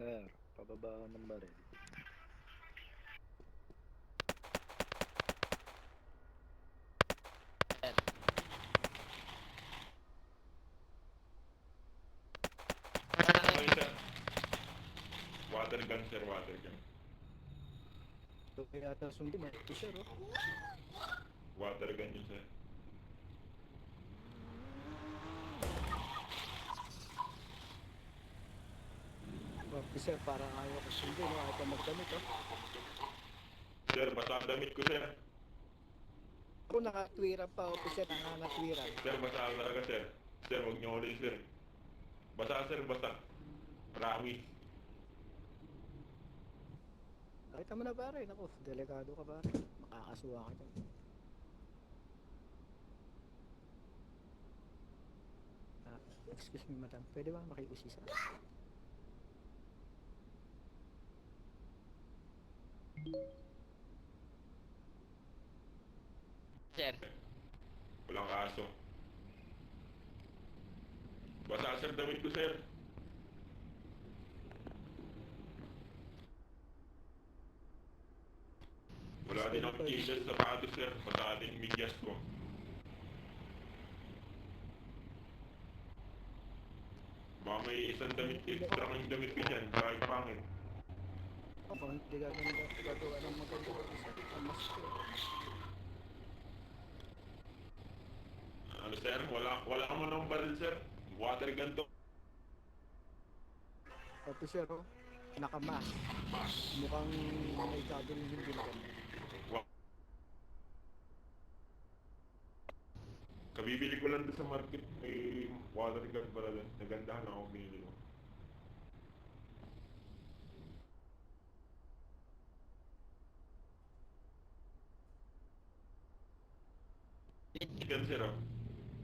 Sir, pababa ako ng baril. Okay, sir. Water gun, sir. Water gun. So, kaya ata sundin eh. Sir, oh. Water gun yun, sir. Officer, parang ayaw ko sundin, oh. Ayaw pa magdamit, oh. Sir, basta ang damit ko, sir. Ako nakatwiran pa, officer, nangangatwiran. Sir, basta ang talaga, sir. Sir, huwag niyo ulit, sir. Basta, sir, basta. Promise. Nakita mo na pare, naku, delikado ka pare. Makakasuha ka dyan. Excuse me madam, pwede ba makiusisa? Sir, Walang kaso. Basta, sir, damit ko, sir. Wala din akong t-shirt sa sapatos, sir. Basta din midyas ko. Baka may isang damit, extra kang damit ko dyan. Kahit pangit. Ako, hindi gagawa ng maganda, officer. Ang mas ko. Ano, sir? Wala ka mo ng baril, sir. Water gun to. Officer, oh. Nakamask. Mukhang may gagawin hindi maganda. Kabibili ko lang doon sa market. May water gun pala doon. Nagandahan ako binili ko. Gun, sir, oh.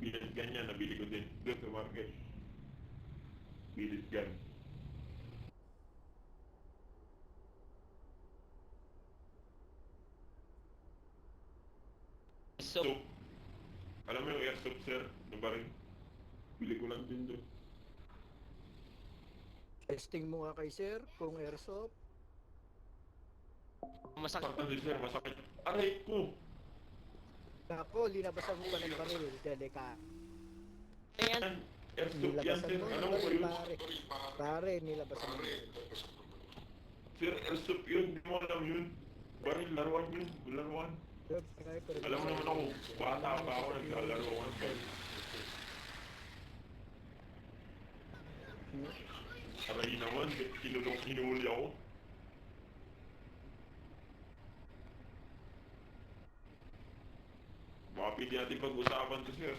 Billet gun yan. Nabili ko din doon sa market. Billet gun. so, Soup. Alam mo yung air soup, sir? Na baril. Bili ko lang din doon. Testing mo nga kay sir, kung airsoft. masakit. Saktan din, sir. Masakit. Aray ko! Ako, linabasan mo pa ng baril. Delika. Ayan, Air soup yan, Nilabasan sir. mo Alam ng mo ba baril, yun? pare. Pare, nilabasan mo ng baril. Sir, air soup yun. Hindi mo alam yun. Baril, laruan yun. Laruan. Alam mo naman ako, bata pa ako, naglalaro ko ng baril. Aray naman, hinuli ako. Baka pwede natin pag-usapan to, sir.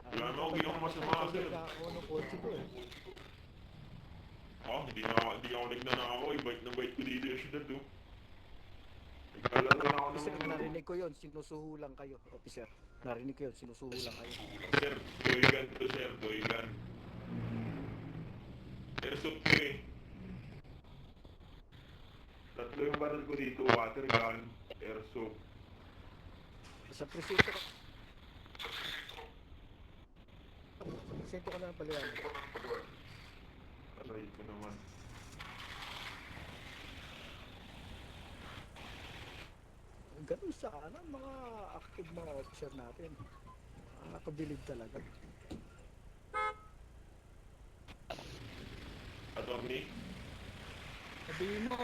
Wala naman ako ginawang masama, sir. Ako ng kotse ko eh. Hindi ako nagnanakaw. Bait na bait ko dito yung syudad, oh. Naglalaro na ako Officer, ng... narinig ko yun, sinusuhulan kayo, officer. Narinig ko yun, sinusuhulan kayo. Sir, doigan to, sir. Doigan. Airsoft ko eh. Tatlo yung baril ko dito. Water gun, airsoft. Sa presinto ko. Sa presinto ko na ng paliwanag. Aray ko naman. Ganun sana, mga active mga officer natin. Nakakabilib talaga. Attorney? Sabihin mo,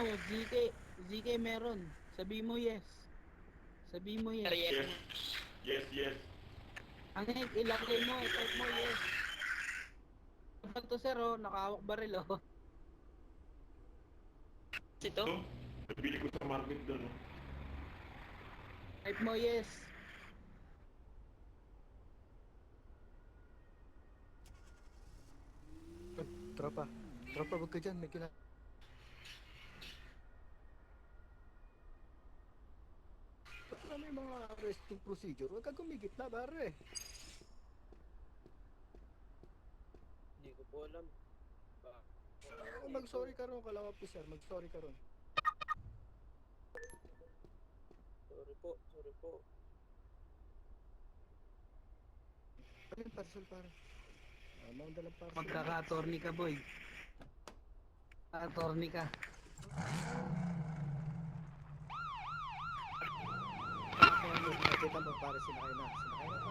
ZK meron. Sabihin mo yes. Sabihin mo yes. Yes. Yes, yes. Ang ilagay mo, type mo yes. Ano to sir oh, nakahawak baril oh. ito. Ito, nabili ko sa market doon, oh. Type mo yes. Tropa, wag ka dyan, may Ba't na may mga arresting procedure? Huwag ka gumigit na, pare. Hindi ko po alam. Mag-sorry ka ron, kalaw officer, mag-sorry ka ron. Sorry po. Ano yung parcel, pare? Mga dalang parcel. Magkaka-attorney ka boy. Attorney ka. Nakita mo pare sinakay na. Sinakay na.